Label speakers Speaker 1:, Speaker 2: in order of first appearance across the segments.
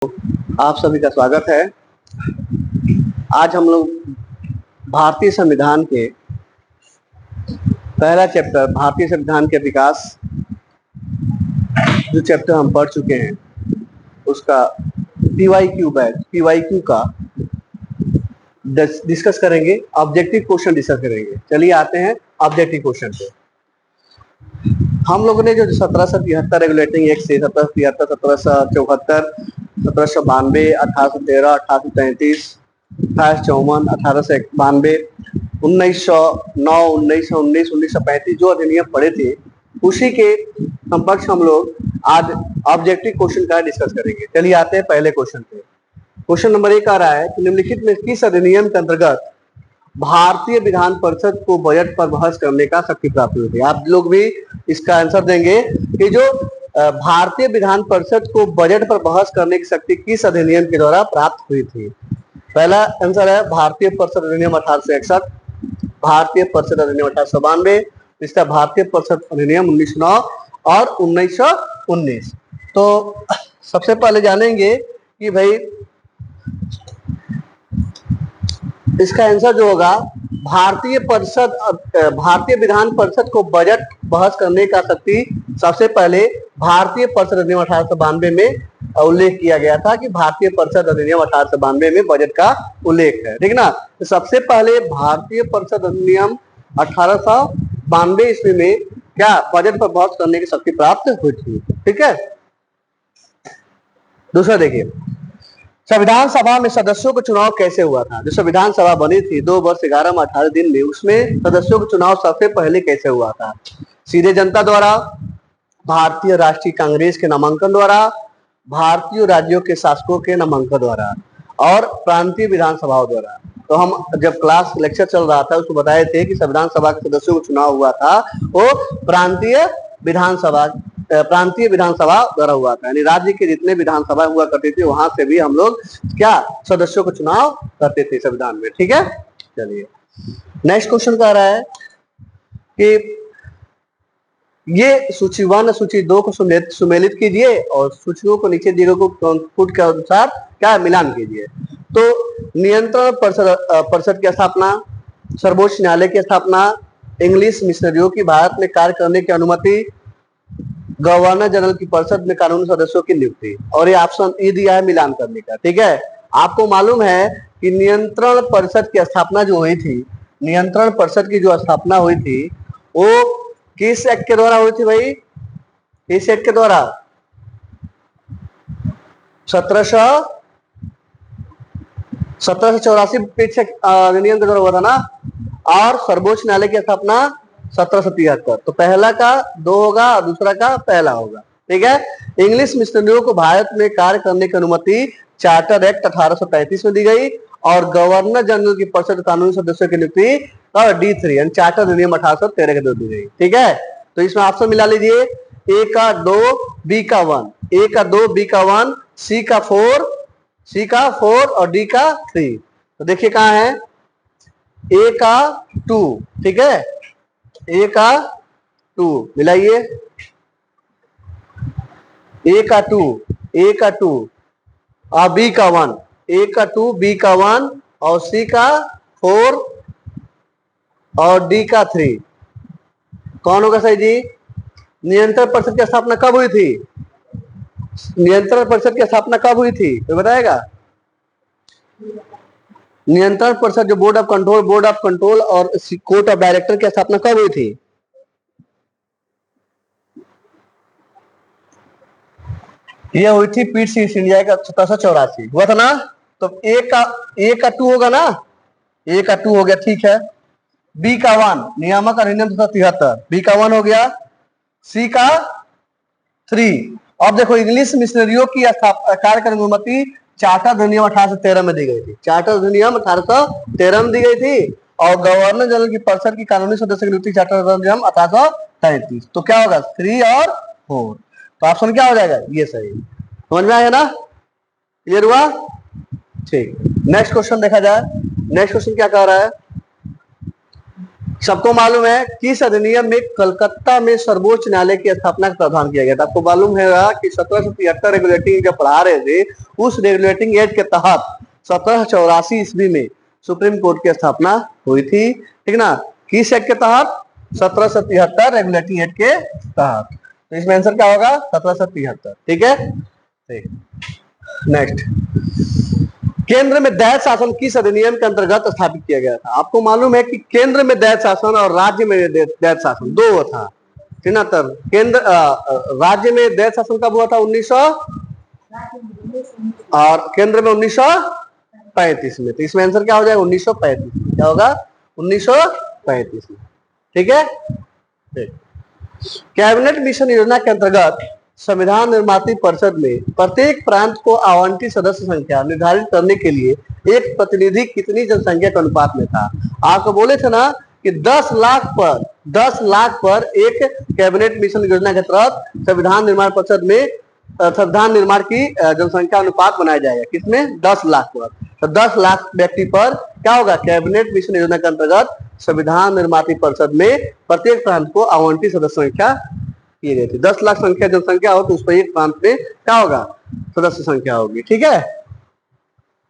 Speaker 1: आप सभी का स्वागत है। आज हम लोग भारतीय संविधान के पहला चैप्टर भारतीय संविधान के विकास जो चैप्टर हम पढ़ चुके हैं उसका पीवाईक्यू का डिस्कस करेंगे। ऑब्जेक्टिव क्वेश्चन डिस्कस करेंगे। चलिए आते हैं ऑब्जेक्टिव क्वेश्चन पे। हम लोगों ने जो 1773 रेगुलेटिंग एक्ट से 1773, 1774, 1792, 1813, 1833, 1854, 1892, 1909, 1919, 1935 जो अधिनियम पढ़े थे उसी के समकक्ष हम लोग आज ऑब्जेक्टिव क्वेश्चन का डिस्कस करेंगे। चलिए आते हैं पहले क्वेश्चन पे। क्वेश्चन नंबर 1 आ रहा है कि निम्नलिखित में किस अधिनियम के अंतर्गत भारतीय विधान परिषद को बजट पर बहस करने का शक्ति प्राप्त हुई थी। आप लोग भी इसका आंसर देंगे कि जो भारतीय विधान परिषद को बजट पर बहस करने की शक्ति किस अधिनियम के द्वारा प्राप्त हुई थी। पहला आंसर है भारतीय परिषद अधिनियम 1861, भारतीय परिषद अधिनियम 1892, इसका भारतीय परिषद अधिनियम 1909 और 1919। तो सबसे पहले जानेंगे कि भाई इसका आंसर जो होगा भारतीय विधान परिषद को बजट बहस करने का शक्ति सबसे पहले भारतीय परिषद अधिनियम 1892 में उल्लेख किया गया था कि भारतीय परिषद अधिनियम 1892 में बजट का उल्लेख है, ठीक ना। तो सबसे पहले भारतीय परिषद अधिनियम 1892 ईस्वी में क्या बजट पर बहस करने की शक्ति प्राप्त हुई थी, ठीक है। दूसरा देखिए, संविधान सभा में सदस्यों का चुनाव कैसे हुआ था। जो संविधान सभा बनी थी 2 वर्ष 11 माह 18 दिन में, उसमें सदस्यों का चुनाव सबसे पहले कैसे हुआ था। सीधे जनता द्वारा, भारतीय राष्ट्रीय कांग्रेस के नामांकन द्वारा, भारतीय राज्यों के शासकों के नामांकन द्वारा और प्रांतीय विधानसभाओं द्वारा। तो हम जब क्लास लेक्चर चल रहा था उसको बताए थे कि संविधान सभा के सदस्यों को चुनाव हुआ था वो प्रांतीय विधानसभा द्वारा हुआ था। यानी राज्य के जितने विधानसभा हुआ करते थे वहां से भी हम लोग क्या सदस्यों को चुनाव करते थे संविधान में, ठीक है। चलिए नेक्स्ट क्वेश्चन कह रहा है कि ये सूची 1 सूची 2 को सुमेलित कीजिए और सूचियों को नीचे दिए गए फुट के अनुसार क्या मिलान कीजिए। तो नियंत्रण परिषद की स्थापना, सर्वोच्च न्यायालय की स्थापना, इंग्लिश मिशनरियों की भारत में कार्य करने की अनुमति, गवर्नर जनरल की परिषद में कानूनी सदस्यों की नियुक्ति। और ये ऑप्शन ए दिया है मिलान करने का, ठीक है। आपको मालूम है कि नियंत्रण परिषद की स्थापना जो हुई थी, नियंत्रण परिषद की जो स्थापना हुई थी वो किस एक्ट के द्वारा हुई थी भाई। किस एक्ट के द्वारा? 1784 अधिनियम के द्वारा हुआ था ना। और सर्वोच्च न्यायालय की स्थापना 1773। तो पहला का 2 होगा और दूसरा का पहला होगा, ठीक है। इंग्लिश मिशनरियों को भारत में कार्य करने की अनुमति चार्टर एक्ट 1833 में दी गई और गवर्नर जनरल की परिषद कानूनी सदस्यों की नियुक्ति और D3 यानी चार्टर अधिनियम 1813 के द्वारा दी गई, ठीक है। तो इसमें ऑप्शन मिला लीजिए, ए का 2 बी का 1, ए का 2 बी का 1, सी का 4 और डी का 3। तो देखिए कहाँ है, ए का 2, ठीक है, ए का 2 मिलाइए, ए का 2 और बी का 1, ए का 2 बी का 1 और सी का 4 और डी का 3। कौन होगा सही जी? नियंत्रण परिषद की स्थापना कब हुई थी? नियंत्रण परिषद की स्थापना कब हुई थी तो बताएगा। नियंत्रण परिषद जो बोर्ड ऑफ कंट्रोल और कोर्ट ऑफ डायरेक्टर की स्थापना कब हुई थी? यह हुई थी पीट सी इंडिया का 1784 हुआ था ना। तो ए का 2 होगा ना, ए का 2 हो गया, ठीक है। बी का 1 नियामक अधिनियम 1773, बी का 1 हो गया, सी का 3। अब देखो इंग्लिश मिशनरियों की कार्य करने की अनुमति चार्टर अधिनियम 1813 में दी गई थी, चार्टर अधिनियम 1813 में दी गई थी और गवर्नर जनरल की परिषद की कानूनी सदस्य की नियुक्ति चार्टर अधिनियम 1833। तो क्या होगा 3 और 4। तो ऑप्शन क्या हो जाएगा ये सही। समझ में आया ना, क्लियर हुआ, ठीक। नेक्स्ट क्वेश्चन देखा जाए। नेक्स्ट क्वेश्चन क्या कह रहा है, सबको मालूम है किस अधिनियम में कलकत्ता में सर्वोच्च न्यायालय की स्थापना का प्रावधान किया गया था। आपको मालूम है कि 1773 रेगुलेटिंग जब पढ़ा रहे थे, उस रेगुलेटिंग एक्ट के तहत 1784 ईस्वी में सुप्रीम कोर्ट की स्थापना हुई थी। ठीक ना, किस एक्ट के तहत? 1773 रेगुलेटिंग एक्ट के तहत। तो इसमें आंसर क्या होगा? 1773। ठीक है, नेक्स्ट, केंद्र में दैत शासन किस अधिनियम के अंतर्गत स्थापित किया गया था? आपको मालूम है कि केंद्र में दैत शासन और राज्य में दैत शासन दो था। ठीक ना, तब केंद्र राज्य में दैत शासन कब हुआ था? 1900 और केंद्र में 1935 में। तो इसमें आंसर क्या हो जाएगा? 1935 में। क्या होगा? 1935 में। ठीक है, कैबिनेट मिशन योजना के अंतर्गत संविधान निर्माती परिषद में प्रत्येक प्रांत को आवंटित सदस्य संख्या निर्धारित करने के लिए एक प्रतिनिधि कितनी जनसंख्या के अनुपात में था? आपको बोले थे ना कि 10 लाख पर एक कैबिनेट मिशन योजना के तहत संविधान निर्माण परिषद में संविधान निर्माण की जनसंख्या अनुपात बनाया जाएगा। किसमें? 10 लाख पर। तो 10 लाख व्यक्ति पर क्या होगा? कैबिनेट मिशन योजना के अंतर्गत संविधान निर्माती परिषद में प्रत्येक प्रांत को आवंटित सदस्य संख्या किए गए थे। 10 लाख संख्या जनसंख्या हो तो उस पर एक प्रांत में क्या होगा? सदस्य संख्या होगी। ठीक है,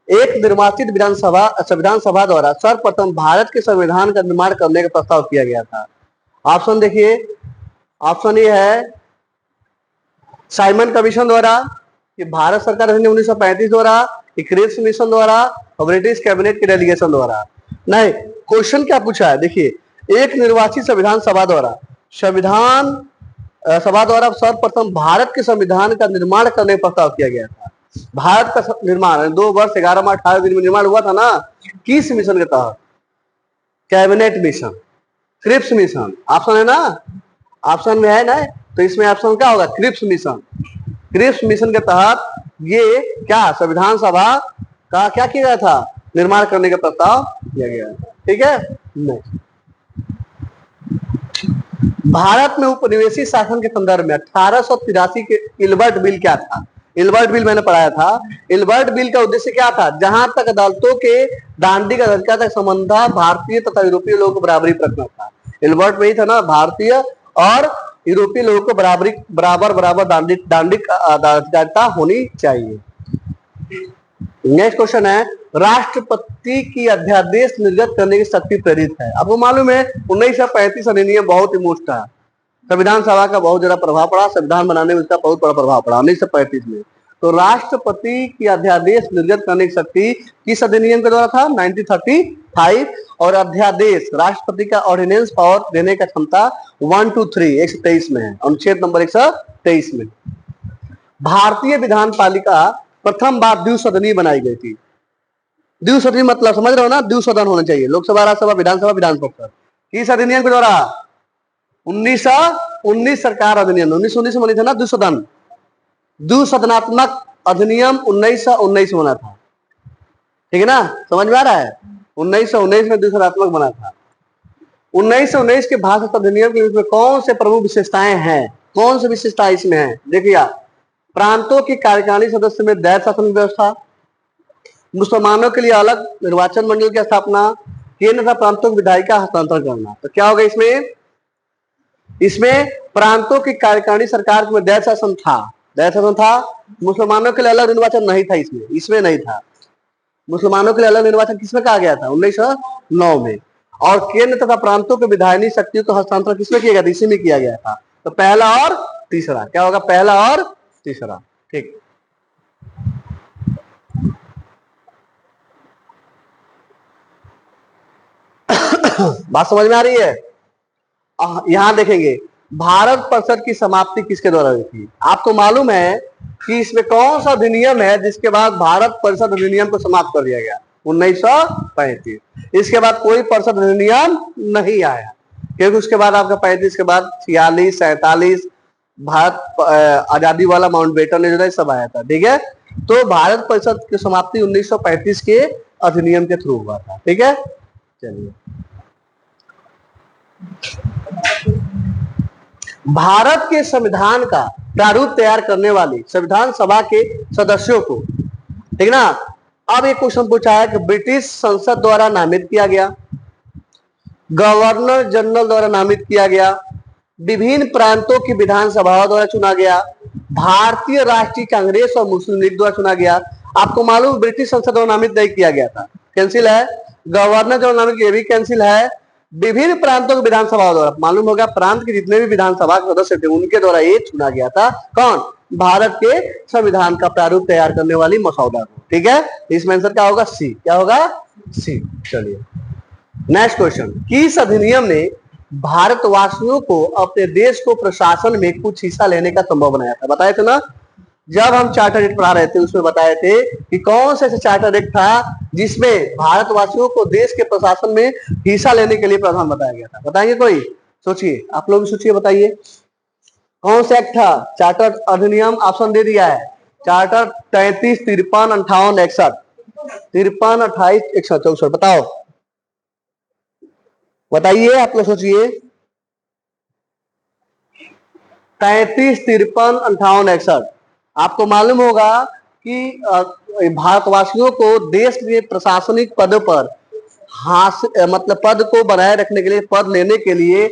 Speaker 1: एक निर्वाचित संविधान सभा द्वारा सर्वप्रथम भारत के संविधान का निर्माण करने का प्रस्ताव किया गया था। ऑप्शन देखिए, ऑप्शन ए है साइमन कमीशन द्वारा, कि भारत सरकार 1935 द्वारा, क्रिप्स मिशन द्वारा और ब्रिटिश कैबिनेट के डेलीगेशन द्वारा। नहीं, क्वेश्चन क्या पूछा है? देखिए, एक निर्वाचित संविधान सभा द्वारा सर्वप्रथम भारत के संविधान का निर्माण करने का प्रस्ताव किया गया था। भारत का निर्माण 2 वर्ष 11 माह 18 दिन में निर्माण हुआ था ना, किस मिशन के तहत? Cabinet mission, Cripps mission. Option है ना, ऑप्शन में है ना, तो इसमें ऑप्शन क्या होगा? Cripps mission. क्रिप्स मिशन के तहत ये क्या संविधान सभा का क्या किया गया था? निर्माण करने का प्रस्ताव किया गया। ठीक है, नहीं, भारत में उपनिवेशी शासन के संदर्भ में 1883 के इल्बर्ट बिल क्या था? इल्बर्ट बिल मैंने पढ़ाया था। इल्बर्ट बिल का उद्देश्य क्या था? जहां तक अदालतों के दांडिक अधिकार तक संबंध था, भारतीय तथा यूरोपीय लोगों को बराबरी रखना था। इल्बर्ट में ही था ना, भारतीय और यूरोपीय लोगों को बराबर दांडिक अधिकारिता होनी चाहिए। नेक्स्ट क्वेश्चन है, राष्ट्रपति की अध्यादेश निर्गत करने की शक्ति प्रेरित है। आपको मालूम है 1935 अधिनियम बहुत ही मुश्त था, संविधान सभा का बहुत ज्यादा प्रभाव पड़ा, संविधान बनाने में इसका बहुत बड़ा प्रभाव पड़ा 1935 में। तो राष्ट्रपति की अध्यादेश निर्गत करने की शक्ति किस अधिनियम के द्वारा था? 1935। और अध्यादेश राष्ट्रपति का ऑर्डिनेंस पावर देने का क्षमता 123 123 में है, अनुच्छेद नंबर 123 में। भारतीय विधान पालिका प्रथम बार द्विसदनीय बनाई गई थी। द्विसदनीय मतलब समझ रहे हो ना? द्विसदन होना चाहिए, लोकसभा, राज्यसभा, विधानसभा, विधान परिषद। किस अधिनियम के द्वारा? 1919 सरकार अधिनियम 1919 में बनी थी ना द्विसदन। द्विसदनात्मक अधिनियम 1919 बना था। ठीक है ना, समझ में आ रहा है? 1919 में द्विसदनात्मक बना था। 1919 के भारत अधिनियम के में कौन से प्रमुख विशेषताएं हैं? कौन सी विशेषताएं इसमें है? देखिए, प्रांतों की कार्यकारिणी सदस्य में दैत शासन व्यवस्था, मुसलमानों के लिए अलग निर्वाचन मंडल की स्थापना, केंद्र तथा प्रांतों को विधायिका हस्तांतरण करना। तो क्या होगा इसमें? इसमें प्रांतों की कार्यकारिणी सरकार में दैत शासन था। मुसलमानों के लिए अलग निर्वाचन नहीं था, इसमें नहीं था। मुसलमानों के लिए अलग निर्वाचन किसमें कहा गया था? 1909 में। और केंद्र तथा प्रांतों के विधायिनी शक्तियों का हस्तांतरण किसमें किया गया था? इसी में किया गया था। तो पहला और तीसरा क्या होगा? पहला और तीसरा। ठीक, बात समझ में आ रही है? यहां देखेंगे भारत परिषद की समाप्ति किसके द्वारा हुई थी? आपको मालूम है कि इसमें कौन सा अधिनियम है जिसके बाद भारत परिषद अधिनियम को समाप्त कर दिया गया? 1935। इसके बाद कोई परिषद अधिनियम नहीं आया, क्योंकि उसके बाद आपका 35 के बाद 46, 47 भारत आजादी वाला माउंटबेटन योजना सब आया था। ठीक है, तो भारत परिषद की समाप्ति 1935 के अधिनियम के थ्रू हुआ था। ठीक है, चलिए, भारत के संविधान का प्रारूप तैयार करने वाली संविधान सभा के सदस्यों को, ठीक ना, अब एक क्वेश्चन पूछा है कि ब्रिटिश संसद द्वारा नामित किया गया, गवर्नर जनरल द्वारा नामित किया गया, विभिन्न प्रांतों की विधानसभाओं द्वारा चुना गया, भारतीय राष्ट्रीय कांग्रेस और मुस्लिम लीग द्वारा चुना गया। आपको मालूम ब्रिटिश संसद द्वारा नामित नहीं किया गया था, कैंसिल है। गवर्नर द्वारा नामित ये भी कैंसिल है। विभिन्न प्रांतों की विधानसभा द्वारा, मालूम होगा प्रांत के जितने भी विधानसभा के सदस्य थे उनके द्वारा ये चुना गया था। कौन? भारत के संविधान का प्रारूप तैयार करने वाली मसौदा को। ठीक है, इसमें आंसर क्या होगा? सी। क्या होगा? सी। चलिए नेक्स्ट क्वेश्चन। किस अधिनियम ने भारतवासियों को अपने देश को प्रशासन में कुछ हिस्सा लेने का संभव बनाया था? बताए थे ना जब हम चार्टर एक्ट पढ़ा रहे थे, उसमें बताए थे कि कौन सा ऐसा चार्टर एक्ट था जिसमें भारतवासियों को देश के प्रशासन में हिस्सा लेने के लिए प्रावधान बताया गया था? बताएंगे कोई? सोचिए, आप लोग भी सोचिए, बताइए कौन सा एक्ट था? चार्टर अधिनियम ऑप्शन दे दिया है। चार्टर 33, 53, 58, 61। 53, 28, 61, 64। बताओ, बताइए, आप लोग सोचिए। 33, 53, 58, 61। आपको मालूम होगा कि भारतवासियों को देश के प्रशासनिक पदों पर मतलब पद को बनाए रखने के लिए, पद लेने के लिए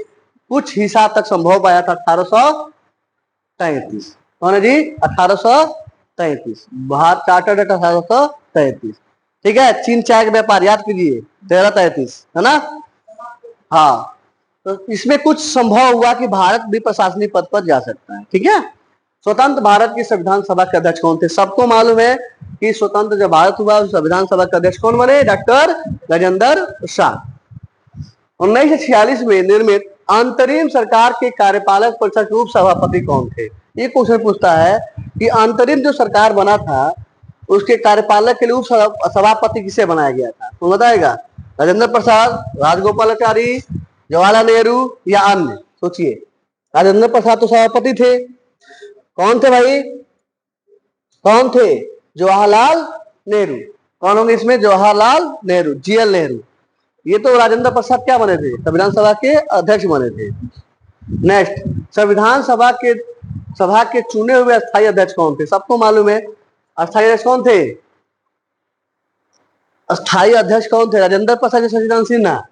Speaker 1: कुछ हिस्सा तक संभव पाया था 1833। कौन है जी? 1833। Bharat charter act 1833। ठीक है, चीन चाय का व्यापार याद कीजिए 1333, है ना? हाँ, तो इसमें कुछ संभव हुआ कि भारत भी प्रशासनिक पद पर जा सकता है। ठीक है, स्वतंत्र भारत की संविधान सभा के अध्यक्ष कौन थे? सबको मालूम है कि स्वतंत्र जब भारत हुआ संविधान सभा के अध्यक्ष कौन बने? डॉक्टर राजेंद्र प्रसाद। 1946 में निर्मित अंतरिम सरकार के कार्यपालक परिषद के उप सभापति कौन थे? ये क्वेश्चन पूछता है कि अंतरिम जो सरकार बना था उसके कार्यपालक के लिए उप सभापति किसे बनाया गया था? तो बताएगा राजेंद्र प्रसाद, राजगोपालाचारी, जवाहरलाल नेहरू या अन्य? सोचिए। राजेंद्र प्रसाद तो सभापति थे। कौन थे भाई? कौन थे? जवाहरलाल नेहरू। कौन होंगे इसमें? जवाहरलाल नेहरू, जीएल नेहरू। ये तो राजेंद्र प्रसाद क्या बने थे? संविधान सभा के अध्यक्ष बने थे। नेक्स्ट, संविधान सभा के चुने हुए अस्थायी अध्यक्ष कौन थे? सबको मालूम है। अस्थायी अध्यक्ष कौन थे? अस्थायी अध्यक्ष कौन थे? राजेंद्र प्रसाद जी, सचिदानंद सिन्हा।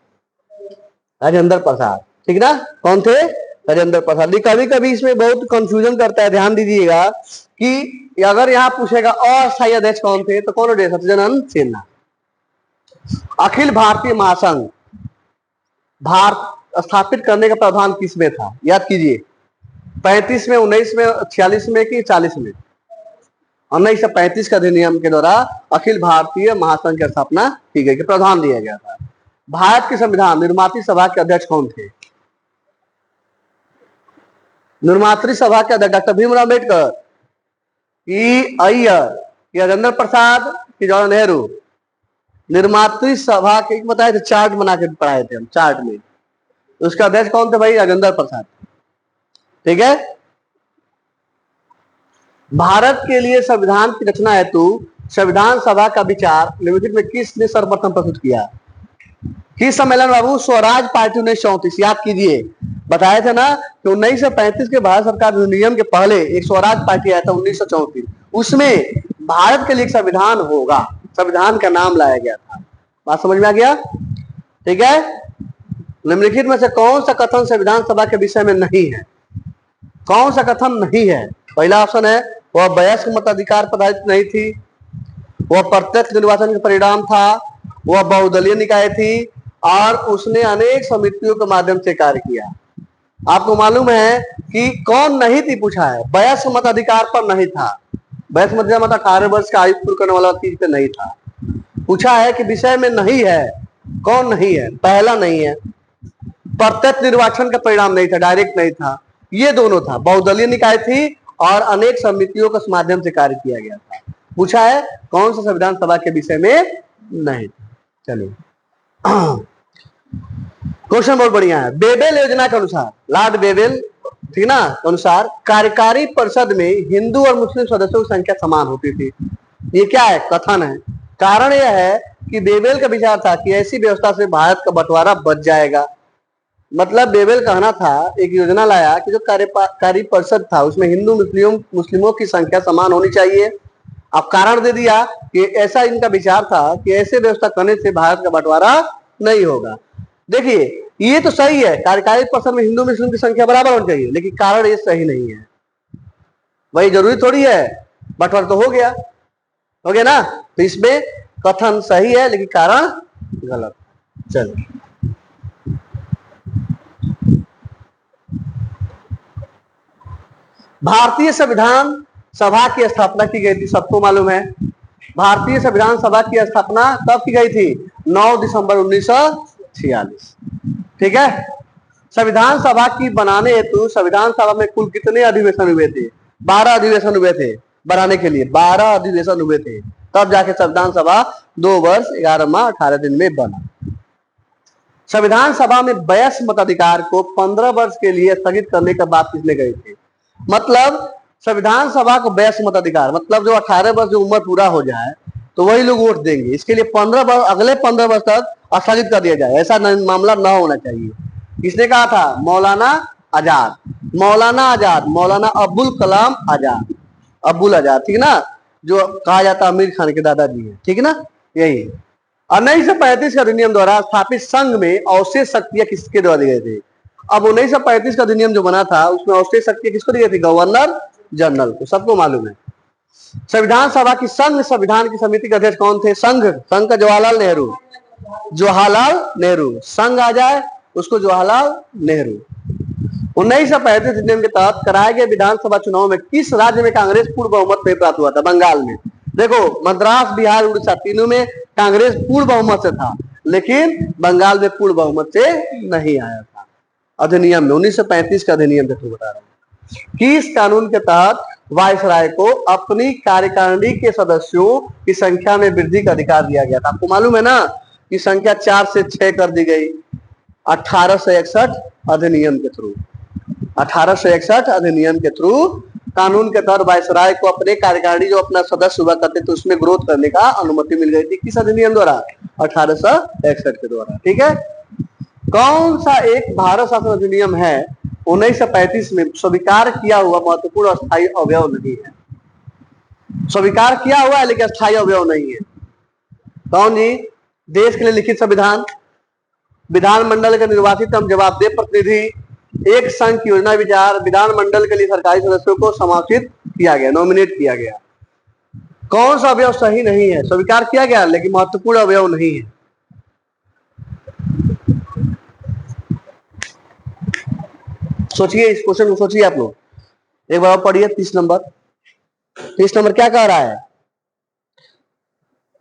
Speaker 1: राजेंद्र प्रसाद, ठीक ना? कौन थे? राजेंद्र प्रसाद। कभी कभी इसमें बहुत कंफ्यूजन करता है, ध्यान दीजिएगा कि अगर यहाँ पूछेगा अस्थायी अध्यक्ष कौन थे तो कौन हो? सचिदानंद सिन्हा। अखिल भारतीय महासंघ भारत स्थापित करने का प्रावधान किसमें था? याद कीजिए। 35 में, 19 में, 46 में कि 40 में? 1935 के अधिनियम के द्वारा अखिल भारतीय महासंघ की स्थापना की गई, प्रावधान दिया गया था। भारत के संविधान निर्मात्री सभा के अध्यक्ष कौन थे? निर्मात्री सभा के अध्यक्ष डॉक्टर भीमराव अम्बेडकर कि अय्यर कि राजेंद्र प्रसाद कि जवाहरलाल नेहरू? निर्मात्री सभा के बताए थे, चार्ट बना के पढ़ाए थे हम, चार्ट में। उसका अध्यक्ष कौन थे भाई? राजेंद्र प्रसाद। ठीक है, भारत के लिए संविधान की रचना हेतु संविधान सभा का विचार निम्नलिखित में किसने सर्वप्रथम प्रस्तुत किया? किस सम्मेलन बाबू? स्वराज पार्टी 1934। याद कीजिए, बताया था ना कि 1935 के भारत सरकार अधिनियम के पहले एक स्वराज पार्टी आया था 1934। उसमें भारत के लिए एक संविधान होगा, संविधान का नाम लाया गया था। बात समझ में आ गया? ठीक है, निम्नलिखित में से कौन सा कथन संविधान सभा के विषय में नहीं है? कौन सा कथन नहीं है? पहला ऑप्शन है वह वयस्क मताधिकार पर आधारित नहीं थी, वह प्रत्यक्ष निर्वाचन का परिणाम था, वह बहुदलीय निकाय थी, और उसने अनेक समितियों के माध्यम से कार्य किया। आपको मालूम है कि कौन नहीं थी? पूछा है वयस्क मताधिकार पर नहीं था। वयस्क मताधिकार मतलब 18 वर्ष का आयु पूर्ण करने वाला चीज पे नहीं था। पूछा है कि विषय में नहीं है, कौन नहीं है? पहला नहीं है, प्रत्यक्ष निर्वाचन का परिणाम नहीं था, डायरेक्ट नहीं था, ये दोनों था। बहुदलीय निकाय थी और अनेक समितियों के माध्यम से कार्य किया गया था। पूछा है कौन सा संविधान सभा के विषय में नहीं। चलिए क्वेश्चन बहुत बढ़िया है। बेबेल योजना के अनुसार, लॉर्ड बेबेल, ठीक ना, अनुसार कार्यकारी परिषद में हिंदू और मुस्लिम सदस्यों की संख्या समान होती थी। ये क्या है? कथन है। कारण यह है कि बेबेल का विचार था कि ऐसी व्यवस्था से भारत का बंटवारा बच जाएगा। मतलब बेबेल कहना था, एक योजना लाया कि जो कार्यकारी परिषद था उसमें हिंदू मुस्लिमों की संख्या समान होनी चाहिए। अब कारण दे दिया कि ऐसा इनका विचार था कि ऐसे व्यवस्था करने से भारत का बंटवारा नहीं होगा। देखिए, ये तो सही है, कार्यकारी पर्षद में हिंदू मुस्लिम की संख्या बराबर होनी चाहिए, लेकिन कारण ये सही नहीं है। वही जरूरी थोड़ी है, बंटवारा तो हो गया ना। तो इसमें कथन सही है लेकिन कारण गलत। चलिए, भारतीय संविधान सभा की स्थापना की गई थी, सबको मालूम है। भारतीय संविधान सभा की स्थापना कब की गई थी? 9 दिसंबर 1946। ठीक है। संविधान सभा की बनाने हेतु संविधान सभा में कुल कितने अधिवेशन हुए थे? 12 अधिवेशन हुए थे बनाने के लिए, 12 अधिवेशन हुए थे, तब जाके संविधान सभा 2 वर्ष 11 माह 18 दिन में बना। संविधान सभा में वयस्क मताधिकार को 15 वर्ष के लिए स्थगित करने का बात किसने कही थी? मतलब संविधान सभा को वयस्क मताधिकार मतलब जो 18 वर्ष जो उम्र पूरा हो जाए तो वही लोग वोट देंगे। इसके लिए 15 वर्ष, अगले 15 वर्ष तक स्थगित कर दिया जाए, ऐसा मामला न होना चाहिए। किसने कहा था? मौलाना आजाद, मौलाना आजाद, मौलाना अब्दुल कलाम आजाद, अब्दुल आजाद, ठीक ना, जो कहा जाता आमिर खान के दादाजी है, ठीक ना, यही। 1935 का अधिनियम द्वारा स्थापित संघ में अवशेष शक्तियां किसके द्वारा दी गए थे? अब 1935 का अधिनियम जो बना था उसमें अवशेष शक्तियां किसको दी गई थी? गवर्नर जनरल को, सबको मालूम है। संविधान सभा की संघ संविधान की समिति के अध्यक्ष कौन थे? संघ का जवाहरलाल नेहरू, जवाहरलाल नेहरू, संघ आ जाए उसको जवाहरलाल नेहरू। 1935 अधिनियम के तहत कराए गए विधानसभा चुनाव में किस राज्य में कांग्रेस पूर्ण बहुमत नहीं प्राप्त हुआ था? बंगाल में। देखो, मद्रास, बिहार, उड़ीसा तीनों में कांग्रेस पूर्ण बहुमत से था, लेकिन बंगाल में पूर्ण बहुमत से नहीं आया था। अधिनियम में 1935 का अधिनियम देखो बता रहा हूं। किस कानून के तहत वायसराय को अपनी कार्यकारिणी के सदस्यों की संख्या में वृद्धि का अधिकार दिया गया था? आपको मालूम है ना कि संख्या 4 से 6 कर दी गई 1861 अधिनियम के थ्रू। 1861 अधिनियम के थ्रू कानून के तहत वायसराय को अपने कार्यकारिणी जो अपना सदस्य हुआ करते थे उसमें ग्रोथ करने का अनुमति मिल गई थी। किस अधिनियम द्वारा? 1861 के द्वारा। ठीक है। कौन सा एक भारत शासन अधिनियम है 1935 में स्वीकार किया हुआ महत्वपूर्ण अस्थायी अवयव नहीं है? स्वीकार किया हुआ है लेकिन अस्थायी अवयव नहीं है। कौन जी? देश के लिए लिखित संविधान, विधानमंडल के निर्वाचित एवं जवाबदेह प्रतिनिधि, एक संघ की योजना विचार, विधानमंडल के लिए सरकारी सदस्यों को समावेशित किया गया, नॉमिनेट किया गया। कौन सा अवयव सही नहीं है? स्वीकार किया गया लेकिन महत्वपूर्ण अवयव नहीं है। सोचिए, इस क्वेश्चन को सोचिए आप लोग एक बार पढ़िए। 30 नंबर, 30 नंबर क्या कह रहा है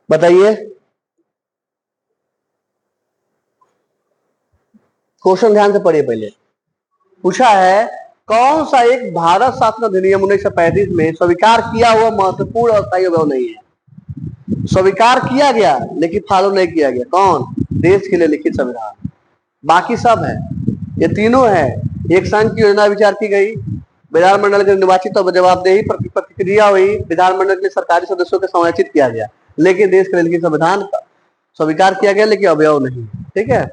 Speaker 1: बताइए। क्वेश्चन ध्यान से पढ़िए। पहले पूछा है कौन सा एक भारत शासन अधिनियम 1935 में स्वीकार किया हुआ महत्वपूर्ण अस्थायी अवयव नहीं है? स्वीकार किया गया लेकिन फॉलो नहीं किया गया। कौन? देश के लिए लिखित संविधान। बाकी सब है, ये तीनों है। एक संघ की योजना विचार की गई, विधानमंडल के निर्वाचित और जवाबदेही प्रतिक्रिया हुई, विधानमंडल के सरकारी सदस्यों को समावेशित किया गया, लेकिन देश के लिए लिखित संविधान स्वीकार किया गया लेकिन अवयव नहीं। ठीक है।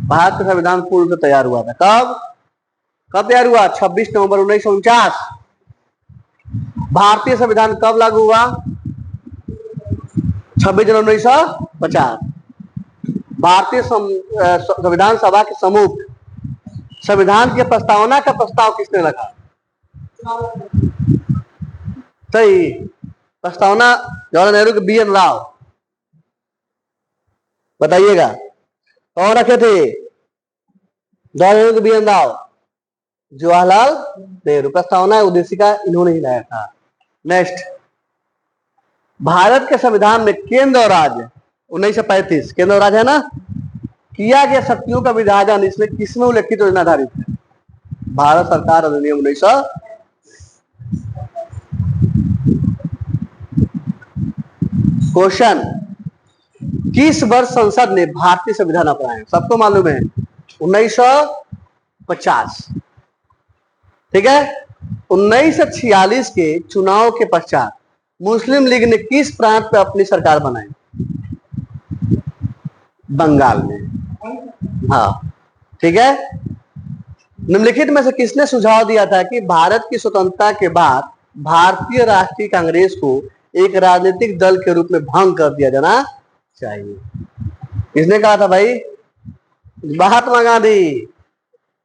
Speaker 1: भारत का संविधान पूर्व से तैयार हुआ था। कब तैयार हुआ? 26 नवंबर 1949। भारतीय संविधान कब लागू हुआ? 26 जनवरी 1950। भारतीय संविधान सभा के सम्मुख संविधान की प्रस्तावना का प्रस्ताव किसने रखा? सही, प्रस्तावना जवाहरलाल नेहरू के बी एन राव। बताइएगा कौन रखे थे? जवाहरलाल नेहरू के बी एन राव, जवाहरलाल नेहरू। प्रस्तावना उद्देशिका इन्होंने ही लाया था। नेक्स्ट, भारत के संविधान में केंद्र और राज्य 1935 केंद्र और राज्य है ना, किया गया शक्तियों का विभाजन इसमें किसमें उल्लेखित योजना आधारित है? भारत सरकार अधिनियम 1900। क्वेश्चन, किस वर्ष संसद ने भारतीय संविधान अपनाया? सबको मालूम है 1950। ठीक है। 1946 के चुनाव के पश्चात मुस्लिम लीग ने किस प्रांत पर अपनी सरकार बनाई? बंगाल में। हाँ, ठीक है। निम्नलिखित में से किसने सुझाव दिया था कि भारत की स्वतंत्रता के बाद भारतीय राष्ट्रीय कांग्रेस को एक राजनीतिक दल के रूप में भंग कर दिया जाना चाहिए? किसने कहा था भाई? महात्मा गांधी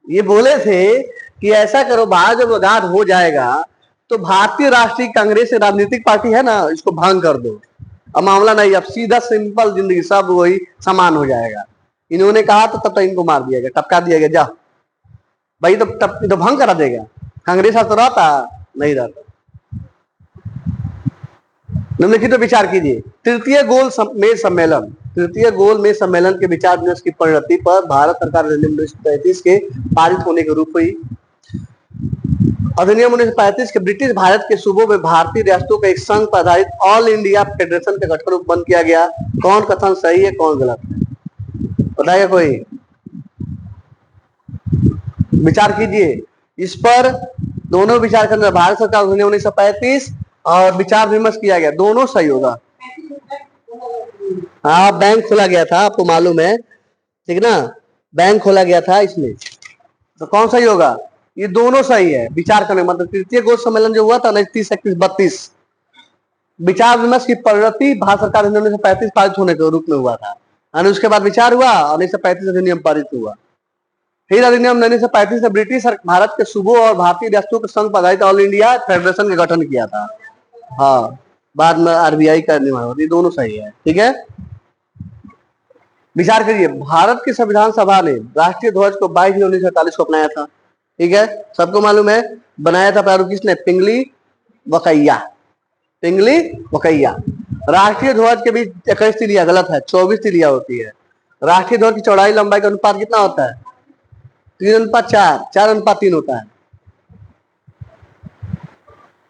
Speaker 1: ये बोले थे कि ऐसा करो, भारत जब आजाद हो जाएगा तो भारतीय राष्ट्रीय कांग्रेस राजनीतिक पार्टी है ना, इसको भंग कर दो। अब मामला नहीं, अब सीधा सिंपल जिंदगी, सब वही समान हो जाएगा। इन्होंने कहा तो तब तक इनको मार दिया गया, टपका दिया गया, जा भाई, तो तब तो भंग करा देगा। कांग्रेस तो रहता नहीं रहता। निम्नलिखित तो विचार कीजिए। तृतीय गोलमेज सम्मेलन के विचार विमर्श की परिणति पर भारत सरकार अधिनियम 1935 के पारित होने के रूप हुई। अधिनियम 1935 के ब्रिटिश भारत के सूबों में भारतीय रियासतों का एक संघ पर आधारित ऑल इंडिया फेडरेशन का गठन बंद किया गया। कौन कथन सही है, कौन गलत है, बताइए कोई, विचार कीजिए इस पर। दोनों विचार करने, भारत सरकार अधिनियम 1935 और विचार विमर्श किया गया, दोनों सही होगा। हाँ, बैंक खोला गया था, आपको मालूम है, ठीक ना, बैंक खोला गया था इसमें, तो कौन सही होगा, ये दोनों सही है। विचार करने मतलब तृतीय गोल सम्मेलन जो हुआ था 1931-32, विचार विमर्श की परिणति भारत सरकार अधिनियम 1935 पारित होने के रूप में हुआ था, यानी उसके बाद विचार हुआ और 1935 अधिनियम पारित हुआ। फिर अधिनियम 1935 में ब्रिटिश भारत के सूबों और भारतीय रियासतों के संघ पर आधारित ऑल इंडिया फेडरेशन का गठन किया था। हाँ, बाद में आरबीआई का निर्माण, ये दोनों सही है, ठीक है। विचार करिए, भारत की संविधान सभा ने राष्ट्रीय ध्वज को 22 जून 1947 को अपनाया था, ठीक है, सबको मालूम है। बनाया था प्रारूप किसने, पिंगली वकैया, पिंगली वकैया। राष्ट्रीय ध्वज के बीच 21 तिलिया, गलत है, 24 तिलिया होती है। राष्ट्रीय ध्वज की चौड़ाई लंबाई का अनुपात कितना होता है, 3:4, 4:3 होता है।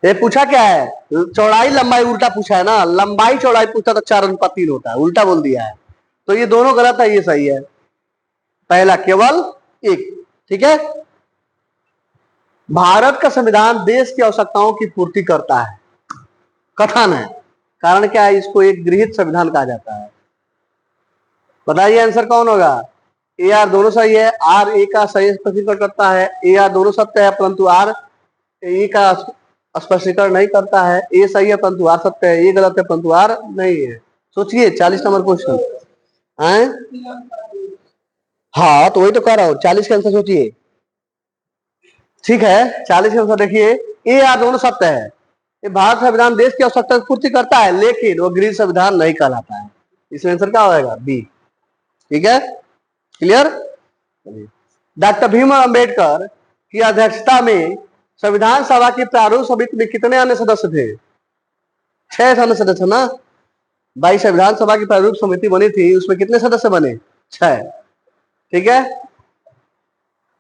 Speaker 1: ये पूछा क्या है, चौड़ाई लंबाई उल्टा पूछा है ना, लंबाई चौड़ाई पूछा तो 4:3 होता है, उल्टा बोल दिया है, तो ये दोनों गलत है, ये सही है, पहला केवल एक, ठीक है। भारत का संविधान देश की आवश्यकताओं की पूर्ति करता है, कथन है, कारण क्या है, इसको एक गृहीत संविधान कहा जाता है। बताइए आंसर कौन होगा, ए आर दोनों सही है, आर ए का सही स्पष्टीकरण करता है, ए आर दोनों सत्य है परंतु आर ए का स्पष्टीकरण नहीं करता है, ए सही है परंतु आर सत्य है, ए गलत है परंतु आर नहीं है। सोचिए 40 नंबर क्वेश्चन है। हाँ, तो वही तो कह रहा हूं, 40 का आंसर सोचिए, ठीक है। 40 का आंसर देखिए, ए आर दोनों सत्य है। ये भारत संविधान देश की आवश्यकता की पूर्ति करता है, लेकिन वो गृह संविधान नहीं कहलाता है, इसमें आंसर क्या होगा, बी, ठीक है, क्लियर। डॉक्टर भीमराव अंबेडकर की अध्यक्षता में संविधान सभा की प्रारूप समिति में कितने अन्य सदस्य थे, 6 अन्य सदस्य ना भाई। संविधान सभा की प्रारूप समिति बनी थी, उसमें कितने सदस्य बने, 6, ठीक है।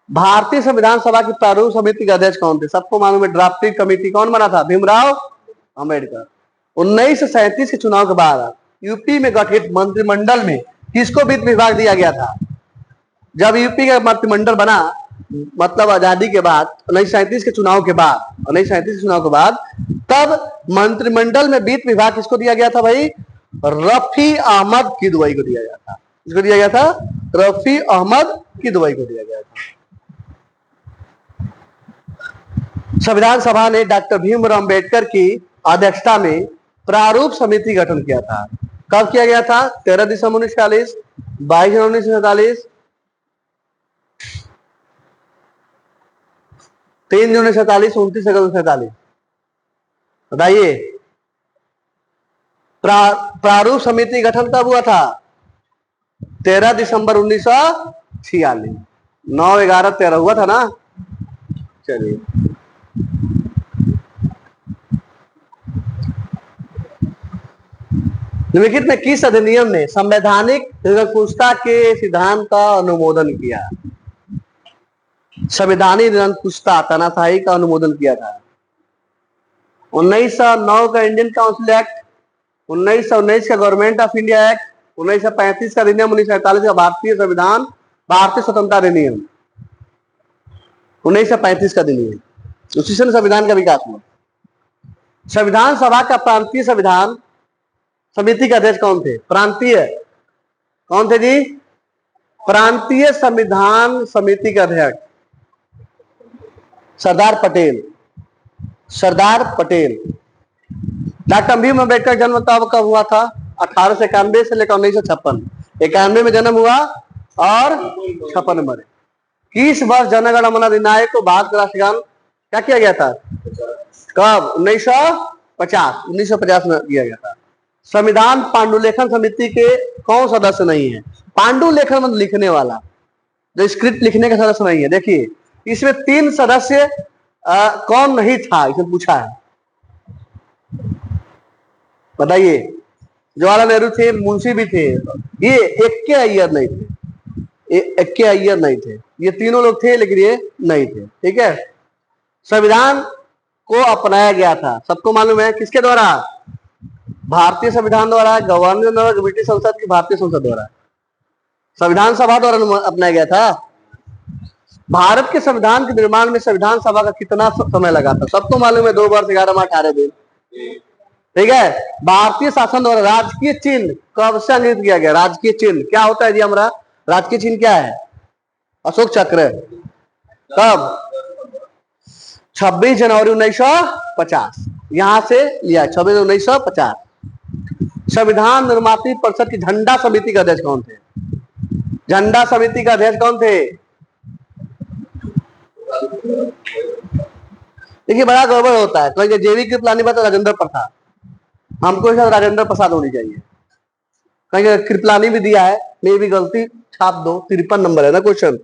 Speaker 1: भारतीय संविधान सभा की प्रारूप समिति के अध्यक्ष कौन थे, सबको मालूम है, ड्राफ्टिंग कमेटी कौन बना था, भीमराव अंबेडकर। 1937 के चुनाव के बाद यूपी में गठित मंत्रिमंडल में किसको वित्त विभाग दिया गया था। जब यूपी का मंत्रिमंडल बना, मतलब आजादी के बाद 1937 के चुनाव के बाद, तब मंत्रिमंडल में वित्त विभाग किसको दिया गया था भाई, रफी अहमद किदवई को दिया गया था। किसको दिया गया था, रफी अहमद किदवई को दिया गया था। संविधान सभा ने डॉक्टर भीमराव अंबेडकर की अध्यक्षता में प्रारूप समिति गठन किया था। कब किया गया था, 13 दिसंबर 1940, 22 जनवरी 1947, 3 जून 1947, 29 अगस्त 1947। बताइए, प्रारूप समिति गठन कब हुआ था, 13 दिसंबर 1946, 9/11/13 हुआ था ना। चलिए, निम्नलिखित में किस अधिनियम ने संवैधानिक निरंकुशता के सिद्धांत का अनुमोदन किया, संवैधानिक निरंकुशता तानाशाही का अनुमोदन किया था। 1909 का इंडियन काउंसिल एक्ट, 1919 का गवर्नमेंट ऑफ इंडिया एक्ट, 1935 का अधिनियम, 1947 का भारतीय संविधान, भारतीय स्वतंत्रता अधिनियम, 1935 का अधिनियम, उसी से संविधान का विकास हुआ। संविधान सभा का प्रांतीय संविधान समिति के अध्यक्ष कौन थे, प्रांतीय कौन थे जी, प्रांतीय संविधान समिति के अध्यक्ष सरदार पटेल, सरदार पटेल। डॉक्टर भीम अम्बेडकर जन्म कब हुआ था, 1891 से लेकर 1956। 91 में जन्म हुआ और 56 नंबर है। किस वर्ष जनगण मन अधिनायक को भारत का राष्ट्रगान क्या किया गया था? कब? 1950 में किया गया था। संविधान पांडुलेखन समिति के कौन सदस्य नहीं है? पांडुलेखन मतलब लिखने वाला, जो स्क्रिप्ट लिखने का सदस्य नहीं है। देखिए इसमें 3 सदस्य कौन नहीं था, इसे पूछा है, बताइए। जवाहरलाल नेहरू थे, मुंशी भी थे, ये एक्के अय्यर नहीं थे, एक्के अय्यर नहीं थे, ये तीनों लोग थे लेकिन ये नहीं थे। ठीक है, संविधान को अपनाया गया था, सबको मालूम है, किसके द्वारा? भारतीय संविधान द्वारा, गवर्नर द्वारा, ब्रिटिश संसद की, भारतीय संसद द्वारा, संविधान सभा द्वारा अपनाया गया था। भारत के संविधान के निर्माण में संविधान सभा का कितना समय लगा था? सबको मालूम है, 2 वर्ष 11 माह 18 दिन। ठीक है, भारतीय शासन द्वारा राजकीय चिन्ह कब से अंकित किया गया? राजकीय चिन्ह क्या होता है जी हमारा? राजकीय चिन्ह क्या है? अशोक चक्र। कब? 26 जनवरी 1950, यहां से लिया, 26 1950। संविधान निर्मात्री परिषद की झंडा समिति का अध्यक्ष कौन थे? झंडा समिति का अध्यक्ष कौन थे? देखिए बड़ा गड़बड़ होता है, कहीं जेवी कृपलानी बात राजेंद्र प्रसाद, हमको शायद राजेंद्र प्रसाद होनी चाहिए, कहीं कृपलानी भी दिया है, मैं भी गलती छाप दो, 53 नंबर है ना क्वेश्चन,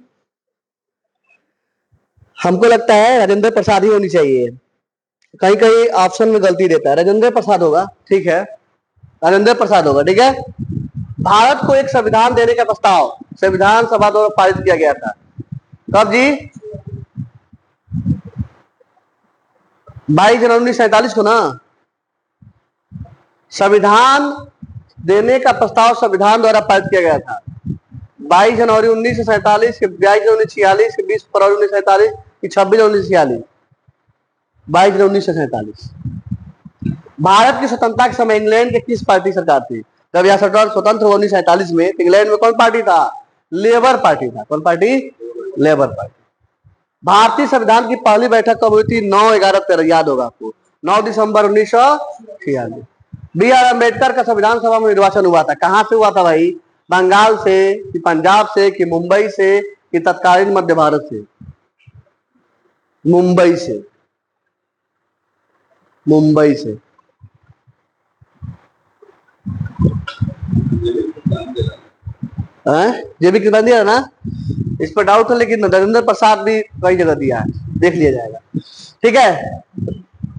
Speaker 1: हमको लगता है राजेंद्र प्रसाद ही होनी चाहिए, कहीं कहीं ऑप्शन में गलती देता है, राजेंद्र प्रसाद होगा। ठीक है, राजेंद्र प्रसाद होगा। ठीक है, भारत को एक संविधान देने का प्रस्ताव संविधान सभा द्वारा पारित किया गया था, कब जी? 22 जनवरी 1947 को ना। संविधान देने का प्रस्ताव संविधान द्वारा पारित किया गया था 22 जनवरी 1947 के, 22 जनवरी 1946 के, 20 फरवरी 1947 की, 26 जनवरी 1946, 22 जनवरी 1947। भारत की स्वतंत्रता के समय इंग्लैंड के किस पार्टी सरकार थी? जब यह सरकार स्वतंत्र हुआ 1947 में, इंग्लैंड में कौन पार्टी था? लेबर पार्टी था। कौन पार्टी? Labour party. भारतीय संविधान की पहली बैठक कब हुई थी? 9/11/13, याद होगा आपको, 9 दिसंबर 1946। बी आर अम्बेडकर का संविधान सभा में निर्वाचन हुआ था, कहां से हुआ था भाई? बंगाल से कि पंजाब से कि मुंबई से कि तत्कालीन मध्य भारत से? मुंबई से, मुंबई से। जेबी कितना दिया ना, इस पर डाउट है, लेकिन नरेंद्र प्रसाद भी कई जगह दिया है, देख लिया जाएगा। ठीक है,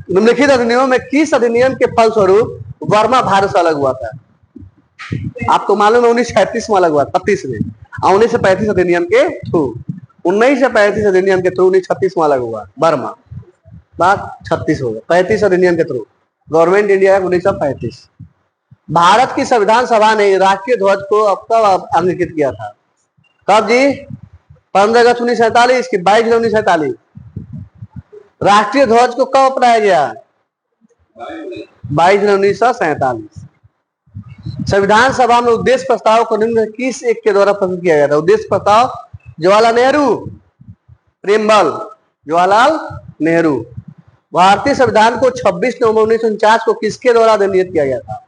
Speaker 1: निम्नलिखित अधिनियमों में किस अधिनियम के फलस्वरूप वर्मा भारत से अलग हुआ था? आपको मालूम है 1936 में अलग हुआ, 36 में, 1935 अधिनियम के थ्रू, 1935 अधिनियम के थ्रू 1936 में अलग हुआ वर्मा, बात 36 होगा, 35 अधिनियम के through, government India act 1935। Bharat की संविधान सभा ने राष्ट्रीय ध्वज को अब कब अंकित किया था? कब जी? 15 अगस्त 1947 की, 22 जनवरी 1947। राष्ट्रीय ध्वज को कब अपनाया गया? 22 जनवरी 1947। संविधान सभा में उद्देश्य प्रस्ताव को निम्न किस एक के द्वारा प्रस्तुत किया गया था? उद्देश्य प्रस्ताव जवाहरलाल नेहरू, प्रेमबल, जवाहरलाल नेहरू। भारतीय संविधान को 26 नवंबर 1949 को किसके द्वारा अधिनियत किया गया था?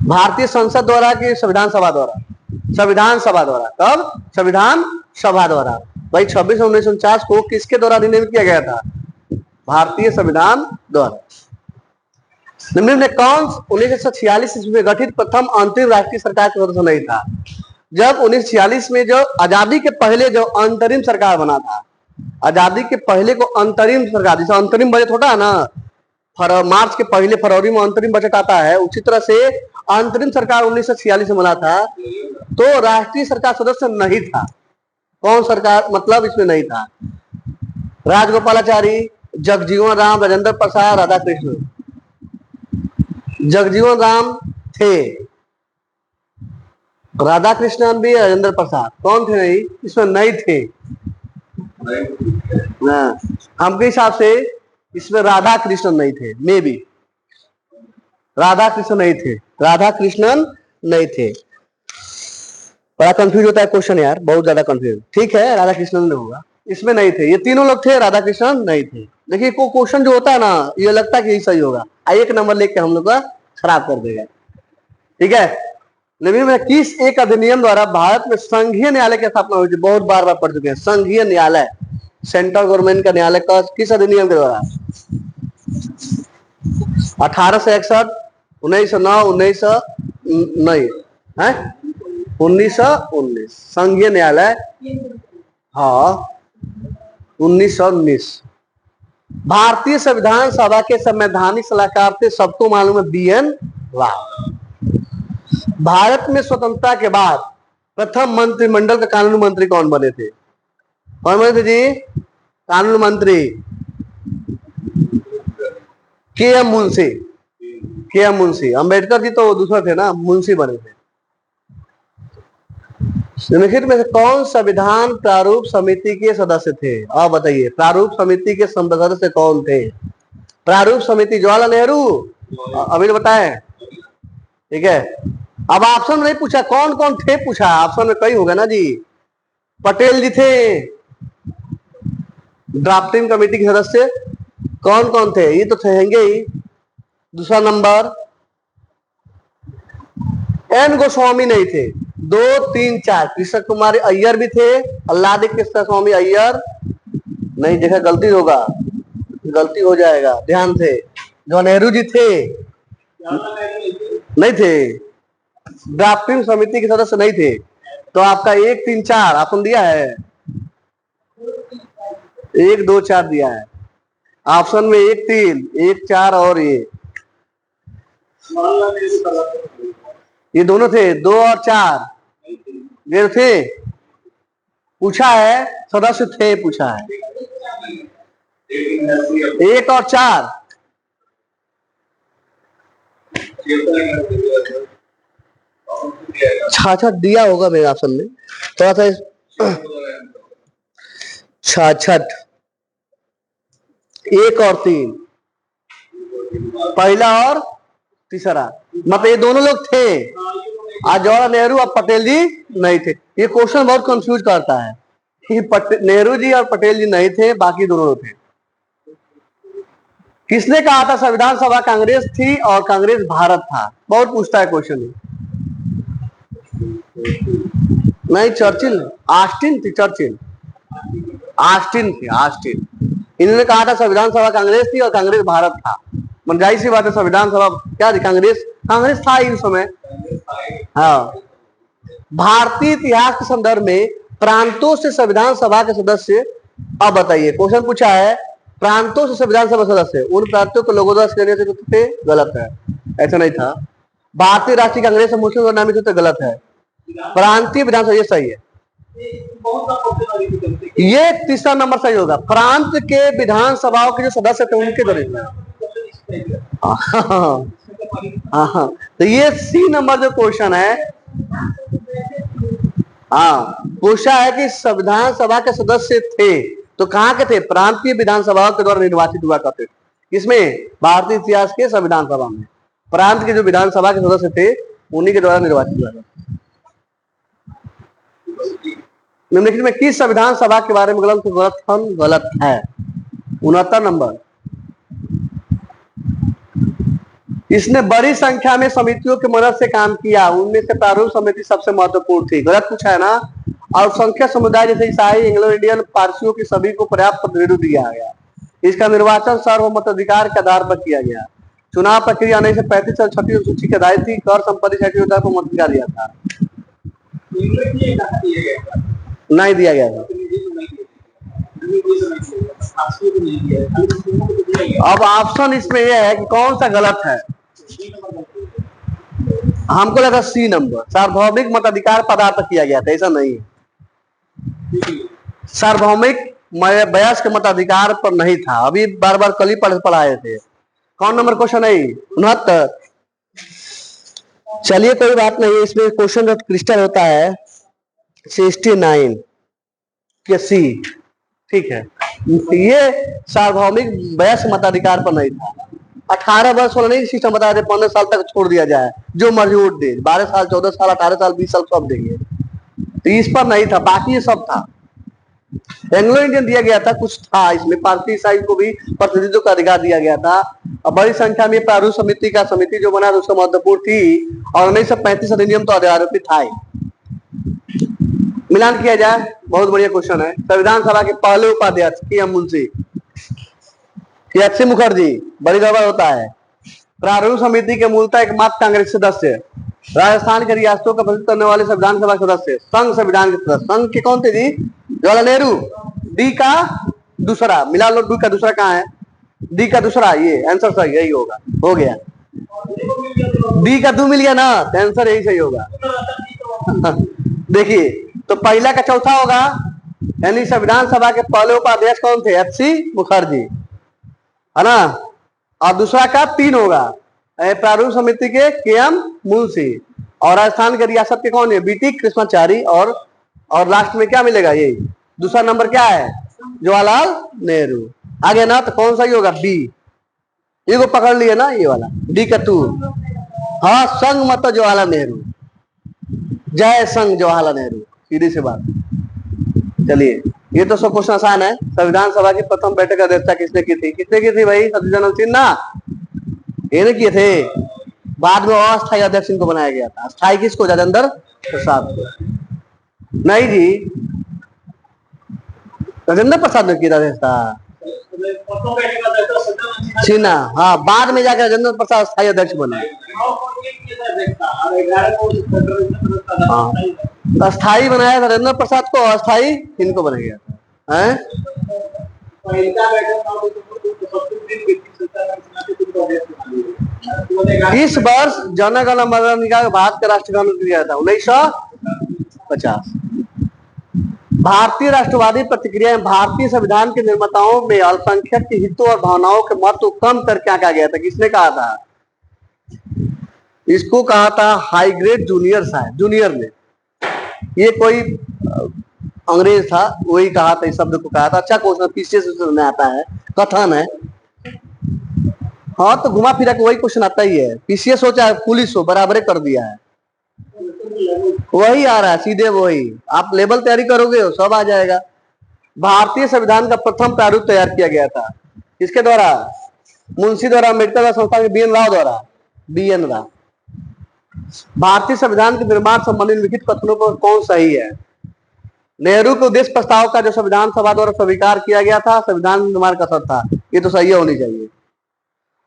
Speaker 1: भारतीय संसद द्वारा कि संविधान सभा द्वारा? संविधान सभा द्वारा। कब? संविधान सभा द्वारा। भाई 26 नवंबर 1949 को किसके द्वारा अधिनियत किया गया था? भारतीय संविधान द्वारा। निम्न में कौन 1946 ईस्वी में गठित प्रथम अंतरिम राष्ट्रीय सरकार का सदस्य नहीं था? जब 1946 में जो आजादी के पहले जो अंतरिम सरकार बना था, आजादी के पहले को अंतरिम सरकार, जैसे अंतरिम बजट होता है ना, मार्च के पहले फरवरी में अंतरिम बजट आता है, उसी तरह से अंतरिम सरकार 1946 में बना था, तो राष्ट्रीय सरकार सदस्य नहीं था। कौन सरकार मतलब इसमें नहीं था? राजगोपालाचारी, जगजीवन राम, राजेंद्र प्रसाद, राधाकृष्ण। जगजीवन राम थे, राधाकृष्णन भी, राजेंद्र प्रसाद कौन थे? नहीं, इसमें नहीं थे ना, हमके हिसाब से इसमें राधा कृष्णन नहीं थे, मे भी राधा कृष्णन नहीं थे, राधा कृष्णन नहीं थे। बड़ा कंफ्यूज होता है क्वेश्चन यार, बहुत ज्यादा कंफ्यूज। ठीक है, राधा कृष्णन होगा, इसमें नहीं थे, ये तीनों लोग थे, राधा कृष्णन नहीं थे। देखिए को क्वेश्चन जो होता है ना, ये लगता है कि यही सही होगा, एक नंबर लेके हम लोग का खराब कर देगा। ठीक है, निम्न में किस एक अधिनियम द्वारा भारत में संघीय न्यायालय की स्थापना हुई थी? बहुत बार बार पढ़ चुके हैं। संघीय न्यायालय, सेंट्रल गवर्नमेंट का न्यायालय का किस अधिनियम के द्वारा? 1861, 1909, 1900 नहीं है 1919 संघीय न्यायालय। हाँ 1919। भारतीय संविधान सभा के संवैधानिक सलाहकार थे, सबको मालूम है, BN राव। भारत में स्वतंत्रता के बाद प्रथम मंत्रिमंडल का कानून मंत्री कौन बने थे? कौन बने थे जी कानून मंत्री? KM मुंशी। KM मुंशी। अंबेडकर जी तो दूसरे थे ना, मुंशी बने थे। निम्नलिखित में से कौन संविधान प्रारूप समिति के सदस्य थे? आप बताइए, प्रारूप समिति के सदस्य कौन थे? प्रारूप समिति जवाहरलाल नेहरू, अभी तो बताएं। ठीक है, अब ऑप्शन नहीं पूछा कौन कौन थे, पूछा ऑप्शन में कई होगा ना जी। पटेल जी थे ड्राफ्टिंग कमेटी के सदस्य। कौन कौन थे? ये तो रहेंगे ही। दूसरा नंबर N गोस्वामी नहीं थे। 2, 3, 4 कृष्ण कुमार अय्यर भी थे। अल्लादी कृष्ण स्वामी अय्यर नहीं, देखा गलती होगा, गलती हो जाएगा, ध्यान से। जो नेहरू जी थे नहीं थे, ड्राफ्टिंग समिति के सदस्य नहीं थे। तो आपका 1, 3, 4 ऑप्शन दिया है, 1, 2, 4 दिया है ऑप्शन में। 1, 3, 1, 4 और ये दोनों थे, 2 और 4 ये थे, पूछा है सदस्य थे, पूछा है 1 और 4। छाछठ दिया होगा मेरे ऑप्शन में, थोड़ा सा छाछठ 1 और 3, पहला और तीसरा, मतलब ये दोनों लोग थे। आज जवाहरलाल नेहरू और पटेल जी नहीं थे। ये क्वेश्चन बहुत कंफ्यूज करता है। नेहरू जी और पटेल जी नहीं थे, बाकी दोनों लोग थे। किसने कहा था संविधान सभा कांग्रेस थी और कांग्रेस भारत था? बहुत पूछता है क्वेश्चन। नहीं, चर्चिल, ऑस्टिन थी, चर्चिल, ऑस्टिन थी, ऑस्टिन। इन्होंने कहा था संविधान सभा कांग्रेस थी और कांग्रेस भारत था। जाहिर सी बात है, संविधान सभा क्या थी? कांग्रेस था ही उस समय। हाँ, भारतीय इतिहास के संदर्भ में प्रांतों से संविधान सभा के सदस्य, अब बताइए, क्वेश्चन पूछा है प्रांतों से संविधान सभा सदस्य, उन प्रांतों को लोगों द्वारा देने से थे, गलत है, ऐसा नहीं था। भारतीय राष्ट्रीय कांग्रेस से मुस्लिम नामित थे, गलत है। प्रांतीय विधानसभा, ये सही है। ये तीसरा नंबर सही होगा। प्रांत के विधानसभाओं के जो सदस्य थे उनके द्वारा। हाँ, तो ये C नंबर जो क्वेश्चन है, हाँ, पूछा है कि संविधान सभा के सदस्य थे तो कहाँ के थे? प्रांतीय विधानसभाओं के द्वारा निर्वाचित हुआ करते थे। इसमें भारतीय इतिहास के संविधान सभा में प्रांत के जो विधानसभा के सदस्य थे उन्हीं के द्वारा निर्वाचित हुआ। निम्नलिखित में किस संविधान सभा के बारे में गलत है? 69 नंबर। इसने बड़ी संख्या में समितियों की मदद से काम किया, उनमें से प्रारूप समिति सबसे महत्वपूर्ण थी। गलत पूछा है ना। और संख्या समुदाय जैसे ईसाई, एंग्लो इंडियन, पारसियों की सभी को पर्याप्त प्रतिनिधित्व दिया गया। इसका निर्वाचन सार्वमताधिकार के आधार पर किया गया। चुनाव प्रक्रिया 1935 और 36 सूची के आधार थी। कर संपत्ति सर्टिफिकेट को मताधिकार दिया था, नहीं दिया गया था। अब ऑप्शन इसमें यह है कि कौन सा गलत है। हमको लगा C नंबर, सार्वभौमिक मताधिकार पदार पर किया गया था, ऐसा नहीं है। सार्वभौमिक वयस्क मताधिकार पर नहीं था। अभी बार बार कल ही पढ़ाए थे। कौन नंबर क्वेश्चन है? 69। चलिए कोई बात नहीं, इसमें क्वेश्चन क्रिस्टल होता है 69 के C, ठीक है। ये सार्वभौमिक वयस्क मताधिकार पर नहीं था। 18 वर्ष वाला नहीं सिस्टम बताया, 15 साल तक छोड़ दिया जाए, जो मर्जी वोट दे, 12 साल, 14 साल, 18 साल, 20 साल सब देंगे, तो इस पर नहीं था। बाकी ये सब था। एंग्लो इंडियन दिया गया था, कुछ था इसमें, पारसी ईसाई को भी प्रतिनिधित्व का अधिकार दिया गया था। अब बड़ी संख्या में प्रारूप समिति का समिति जो बना उसका महत्वपूर्ण थी और 1935 अधिनियम तो आरोपित था ही। मिलान किया जाए, बहुत बढ़िया क्वेश्चन है। संविधान सभा के पहले उपाध्यक्ष के एम मुंशी, मुखर्जी, बड़ी गड़बड़ होता है। प्रारूप समिति के मूलतः एकमात्र कांग्रेस सदस्य, राजस्थान के रियासतों का प्रतिनिधित्व करने वाले संविधान सभा सदस्य, संघ संविधान के सदस्य। संघ के कौन थे जी? जवाहरलाल नेहरू। डी का दूसरा मिला लो, डी का दूसरा कहाँ है? डी का दूसरा, ये आंसर सही यही होगा, हो गया। डी का 2 मिल गया ना, तो आंसर यही सही होगा। देखिए, तो पहला का चौथा होगा, यानी संविधान सभा के पहले उपाध्यक्ष कौन थे? एच.सी. मुखर्जी, है ना। और दूसरा का 3 होगा, प्रारूप समिति के के.एम. मुंशी, और राजस्थान के रियासत के कौन है? बी.टी. कृष्णाचारी, और लास्ट में क्या मिलेगा? ये दूसरा नंबर क्या है? जवाहरलाल नेहरू। आगे ना, तो कौन सा ही होगा? बी। ये को पकड़ लिया ना, ये वाला डी का 2। हाँ, संघ मत जवाहरलाल नेहरू, जय संघ जवाहरलाल नेहरू, सीधी सी बात। चलिए, ये तो सब क्वेश्चन आसान है। संविधान सभा की प्रथम बैठक का अध्यक्षता किसने की थी? किसने की थी भाई? सत्येंद्र सिन्हा, ये किए थे। बाद में अस्थायी अध्यक्ष इनको बनाया गया था। स्थायी किसको? राजेंद्र प्रसाद को। नहीं जी, राजेंद्र प्रसाद ने किया था सिन्हा। हाँ, बाद में जाकर राजेंद्र प्रसाद स्थायी अध्यक्ष बने। हाँ, अस्थायी बनाया था राजेंद्र प्रसाद को, अस्थायी इनको बनाया गया था। हैं? इस वर्ष जन गण मन भारत का राष्ट्रगान दिया था 1950। भारतीय राष्ट्रवादी प्रतिक्रिया में भारतीय संविधान के निर्माताओं में अल्पसंख्यक के हितों और भावनाओं के महत्व को कम करके आंका गया था। किसने कहा था? इसको कहा था हाई ग्रेड जूनियर साहब, जूनियर ने। ये कोई अंग्रेज था, वही कहा था, इस शब्द को कहा था। अच्छा क्वेश्चन, पीसीएस में आता है, कथन है। हाँ, तो घुमा फिरा के वही क्वेश्चन आता ही है। पीसीएस हो चाहे पुलिस हो, बराबर कर दिया है, वही आ रहा है सीधे वही। आप लेवल तैयारी करोगे सब आ जाएगा। भारतीय संविधान का प्रथम प्रारूप तैयार किया गया था किसके द्वारा? मुंशी द्वारा, अम्बेडकर संस्था के बी.एन. राव द्वारा। बी.एन. राव। भारतीय संविधान के निर्माण संबंधी लिखित कथनों पर कौन सही है? नेहरू के उद्देश्य प्रस्ताव का जो संविधान सभा द्वारा स्वीकार किया गया था, संविधान निर्माण का था, ये तो सही होनी चाहिए।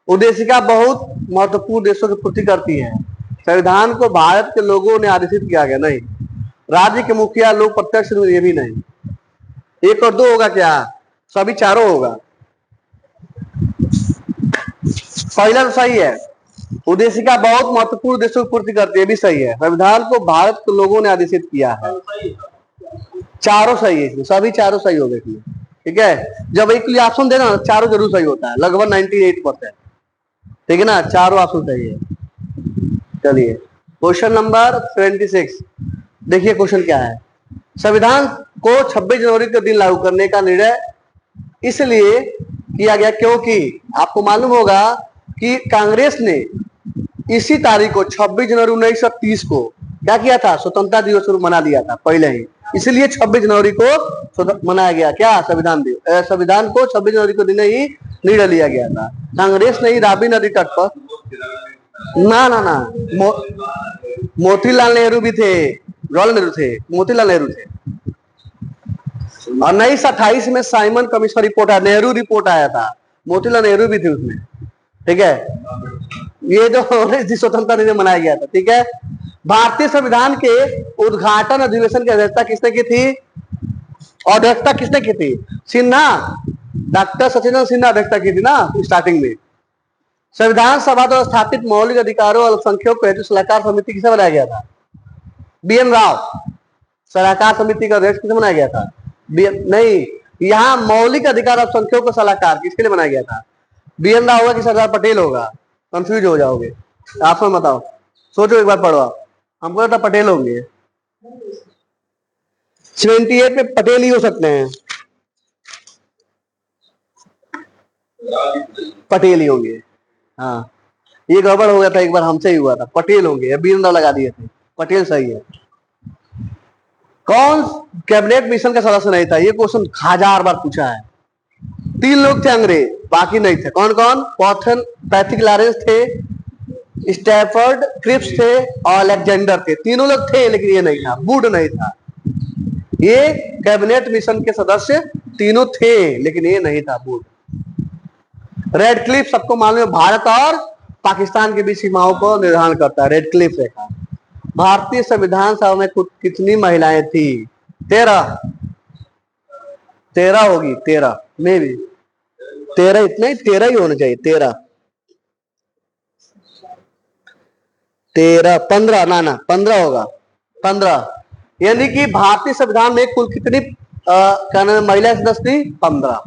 Speaker 1: उद्देशिका बहुत महत्वपूर्ण उद्देश्यों की पूर्ति करती है। संविधान को भारत के लोगों ने आदेशित किया गया, नहीं। राज्य के मुखिया लोग प्रत्यक्ष, ये भी नहीं। 1 और 2 होगा क्या? सभी चारों होगा। पहला तो सही है, उद्देशिका बहुत महत्वपूर्ण उद्देश्यों की पूर्ति करती है, भी सही है। संविधान को भारत के लोगों ने आदेशित किया है, चारों सही है, सभी चारों सही हो गए। ठीक है, जब एक लिए ऑप्शन देना, चारों जरूर सही होता है, लगभग 98%। ठीक है ना, चारों ऑप्शन सही है। चलिए, क्वेश्चन नंबर 76 देखिए, क्वेश्चन क्या है? संविधान को 26 जनवरी के दिन लागू करने का निर्णय इसलिए किया गया क्योंकि आपको मालूम होगा कि कांग्रेस ने इसी तारीख को 26 जनवरी 1930 को क्या किया था? स्वतंत्रता दिवस मना दिया था पहले ही, इसलिए 26 जनवरी को मनाया गया। क्या? संविधान दिवस। संविधान को 26 जनवरी को दिन ही निर्णय लिया गया था। कांग्रेस ने ही रावी नदी तट पर, ना ना ना, मोतीलाल नेहरू भी थे, जवाहरलाल नेहरू थे, मोतीलाल नेहरू थे। और 1928 में साइमन कमीशन रिपोर्ट आया, नेहरू रिपोर्ट आया था, मोतीलाल नेहरू भी थे उसमें। ठीक है, ये जो स्वतंत्रता दिवस मनाया गया था। ठीक है, भारतीय संविधान के उद्घाटन अधिवेशन की अध्यक्षता किसने की थी? अध्यक्षता किसने की थी? सिन्हा, डॉक्टर सत्येंद्र सिन्हा अध्यक्षता की थी ना स्टार्टिंग में। संविधान सभा द्वारा स्थापित मौलिक अधिकारों और अल्पसंख्यकों को हेतु सलाहकार समिति किसे बनाया गया था? बी.एन. राव। सलाहकार समिति का अध्यक्ष किसे बनाया गया था? नहीं, यहाँ मौलिक अधिकार अल्पसंख्यकों को सलाहकार किसके लिए बनाया गया था? बी.एन. राव होगा कि सरदार पटेल होगा? कंफ्यूज हो जाओगे, आप बताओ, सोचो एक बार, पढ़ो आप। हमको लगता पटेल होंगे। 78 में पटेल ही हो सकते हैं, पटेल ही होंगे। हाँ, ये गड़बड़ हो गया था एक बार, हमसे ही हुआ था, पटेल होंगे, बी.एन. राव लगा दिए थे, पटेल सही है। कौन कैबिनेट मिशन का सदस्य नहीं था? ये क्वेश्चन 1000 बार पूछा है। 3 लोग थे अंग्रेज, बाकी नहीं थे। कौन कौन? पॉथन पैथिक लॉरेंस थे, स्टैफर्ड क्रिप्स थे और अलेक्जेंडर थे। तीनों लोग थे लेकिन ये नहीं था, वुड नहीं था। ये कैबिनेट मिशन के सदस्य तीनों थे लेकिन ये नहीं था, वुड। रेड क्लिफ सबको मालूम है, भारत और पाकिस्तान के बीच सीमाओं को निर्धारण करता है रेड क्लिफ रेखा। भारतीय संविधान सभा में कितनी महिलाएं थी? 13। 13 होगी, 13 में भी 13, इतना ही 13 ही होना चाहिए। 13 13 15 ना 15 होगा, 15। यानी कि भारतीय संविधान में कुल कितनी महिला सदस्य थी? 15,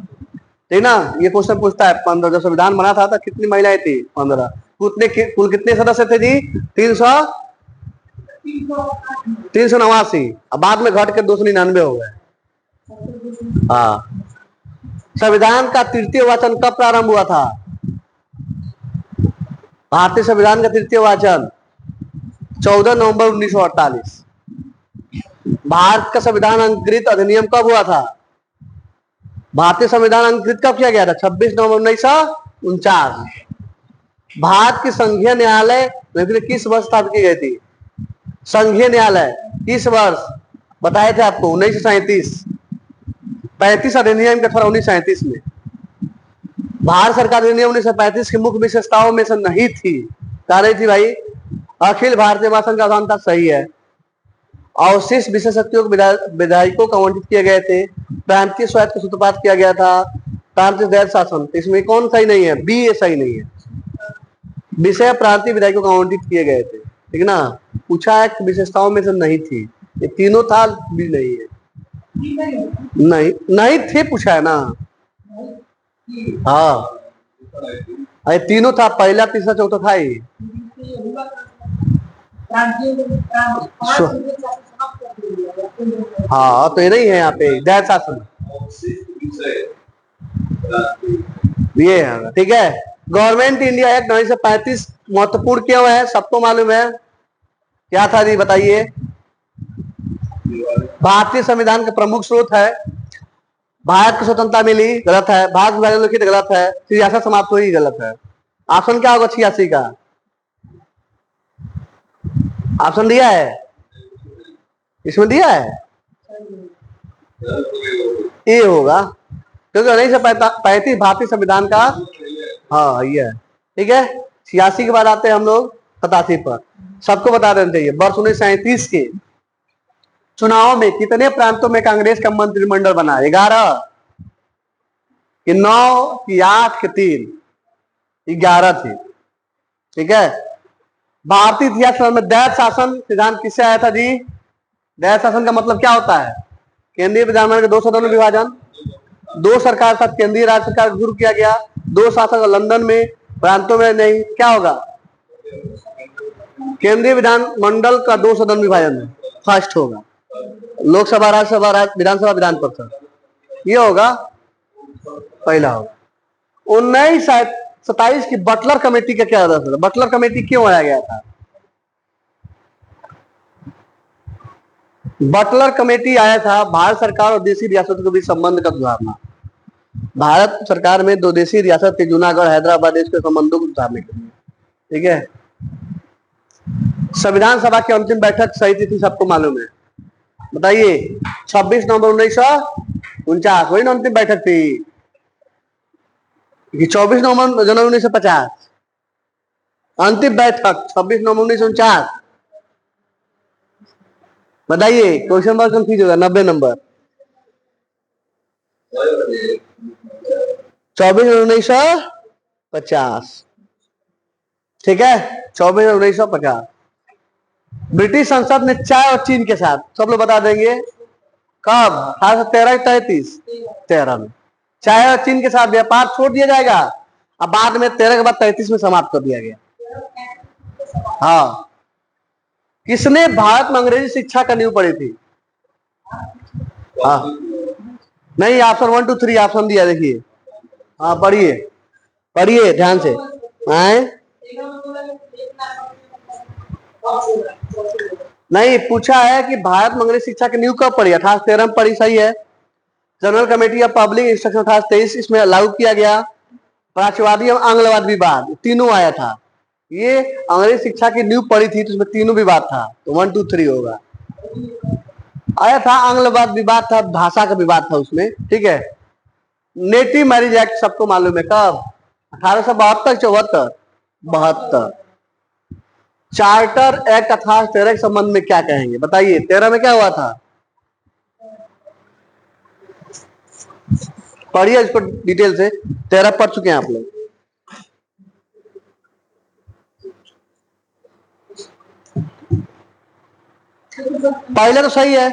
Speaker 1: ठीक ना। ये क्वेश्चन पूछता है 15, जब संविधान बना था तो कितनी महिलाएं थी? 15। कुल कितने सदस्य थे जी? 389। अब बाद में घट के 299 हो गए। हाँ। संविधान का तृतीय वाचन कब प्रारंभ हुआ था? भारतीय संविधान का तृतीय वाचन 14 नवंबर 1948। भारत का संविधान अंगीकृत अधिनियम कब हुआ था? भारतीय संविधान अंगीकृत कब किया गया था? 26 नवंबर 1949। भारत की संघीय न्यायालय किस वर्ष स्थापित की गई थी? संघीय न्यायालय किस वर्ष बताए थे आपको? 1937। 35 अधिनियम के थोड़ा 1937 में। भारत सरकार अधिनियम 1935 की मुख्य विशेषताओं में से नहीं थी, कह रही थी भाई अखिल भारतीय महासंघ का आधार था, सही है। अवशिष्ट विशेष शक्तियों को विधायकों को आवंटित किए गए थे, प्रांतीय स्वायत्त का सूत्रपात किया गया था, प्रांतीय दैर्घ्य शासन। इसमें कौन सही नहीं है? बी, ये सही नहीं है। विषय प्रांतीय विधायकों को आवंटित किए गए थे, ठीक ना। पूछा है विशेषताओं में से नहीं थी, ये तीनों था, भी नहीं है। नहीं नहीं थे, पूछा है ना। हाँ, अरे तीनों था, पहला तीसरा चौथा था ही। हाँ, तो ये नहीं है यहाँ पे दैर्घ्य शासन, ये है, ठीक है। गवर्नमेंट इंडिया एक्ट 1935 महत्वपूर्ण क्यों है? सबको मालूम है, क्या था जी बताइए। भारतीय संविधान का प्रमुख स्रोत है, भारत को स्वतंत्रता मिली, गलत है। भारत विभाजन लिखित, गलत है। सियासत समाप्त हुई, गलत है। ऑप्शन क्या होगा 86 का? ऑप्शन दिया है, इसमें दिया है, ये होगा, क्योंकि 1935 भारतीय संविधान का, हाँ ये है, ठीक है। 86 के बाद आते हैं हम लोग 87 पर। सबको बता देना चाहिए, वर्ष 1937 के चुनाव में कितने प्रांतों में कांग्रेस का मंत्रिमंडल बना? 11 कि 9 कि 8 कि 3? 11 थी, ठीक है। भारतीय इतिहास में दैर्घ्य शासन सिद्धांत किससे आया था जी? दैर्घ्य शासन का मतलब क्या होता है? केंद्रीय विधानमंडल के 2 सदनों में विभाजन, 2 सरकार साथ केंद्रीय राज्य सरकार शुरू किया गया, 2 शासक लंदन में, प्रांतों में नहीं। क्या होगा? केंद्रीय विधानमंडल का 2 सदन विभाजन फर्स्ट होगा, लोकसभा, राज्यसभा, विधानसभा, विधान परिषद, ये होगा पहला होगा। 1927 की बटलर कमेटी का क्या था? बटलर कमेटी क्यों आया गया था? बटलर कमेटी आया था भारत सरकार और देशी रियासतों के बीच संबंध का सुधारना। भारत सरकार में 2 देशी रियासत थे, जूनागढ़, हैदराबाद, इसके संबंधों को सुधारने के लिए, ठीक है। संविधान सभा की अंतिम बैठक सही तिथि सबको मालूम है, बताइए। 26 नवंबर 1949, वही ना अंतिम बैठक थी। 24 नवंबर जनवरी 1950 अंतिम बैठक, 26 नवंबर 1949। बताइए, क्वेश्चन बहुत कंफ्यूज होगा। 90 नंबर 24 नवंबर 1950, ठीक है। 24 नवंबर 1950 ब्रिटिश संसद ने चाय और चीन के साथ, सब लोग बता देंगे कब? 1813 33 13 में चाय और चीन के साथ व्यापार छोड़ दिया जाएगा। अब बाद में 13 के बाद 33 में समाप्त कर दिया गया। हाँ, किसने भारत में अंग्रेजी शिक्षा का नींव पड़ी थी? हाँ नहीं, ऑप्शन 1 2 3 ऑप्शन दिया, देखिए। हाँ पढ़िए, पढ़िए ध्यान से। आए नहीं, पूछा है कि भारत में अंग्रेजी शिक्षा की नींव कब पड़ी? 1813 में पड़ी, सही है। General committee of public instruction 1823 इसमें लागू किया गया। प्राच्यवादी एवं आंग्लवाद विवाद, तीनों आया था। ये अंग्रेज शिक्षा की नींव पड़ी थी तो उसमें तीनों विवाद था, तो 1 2 3 होगा। आया था आंग्लवाद विवाद था, भाषा का विवाद था उसमें, ठीक है। नेटिव मैरिज एक्ट सबको मालूम है, कब? 1872 74 72। चार्टर एक्ट अथवा 13 के संबंध में क्या कहेंगे बताइए? 13 में क्या हुआ था? पढ़िए इसको डिटेल से, 13 पढ़ चुके हैं आप लोग। पहले तो सही है,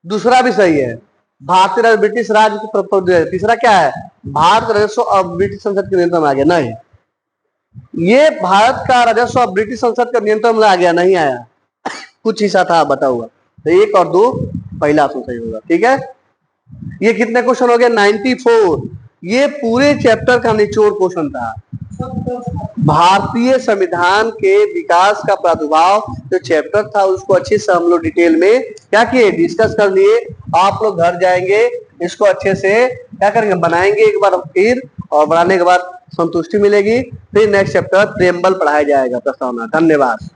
Speaker 1: दूसरा भी सही है, भारतीय राज ब्रिटिश राज की प्रपोज। तीसरा क्या है? भारत राजस्व अब ब्रिटिश संसद के नियंत्रण में आ गया। नहीं, ये भारत का राजस्व अब ब्रिटिश संसद के नियंत्रण में आ गया, नहीं आया, कुछ हिस्सा था बता हुआ। तो 1 और 2 पहला ऑप्शन सही होगा, ठीक है। ये कितने क्वेश्चन हो गए? 94। ये पूरे चैप्टर का निचोड़ क्वेश्चन था। भारतीय संविधान के विकास का प्रादुर्भाव जो चैप्टर था उसको अच्छे से हम लोग डिटेल में क्या किए? डिस्कस कर लिए। आप लोग घर जाएंगे, इसको अच्छे से क्या करेंगे? बनाएंगे एक बार फिर, और बनाने के बाद संतुष्टि मिलेगी। फिर नेक्स्ट चैप्टर प्रेम्बल पढ़ाया जाएगा, प्रस्तावना। धन्यवाद।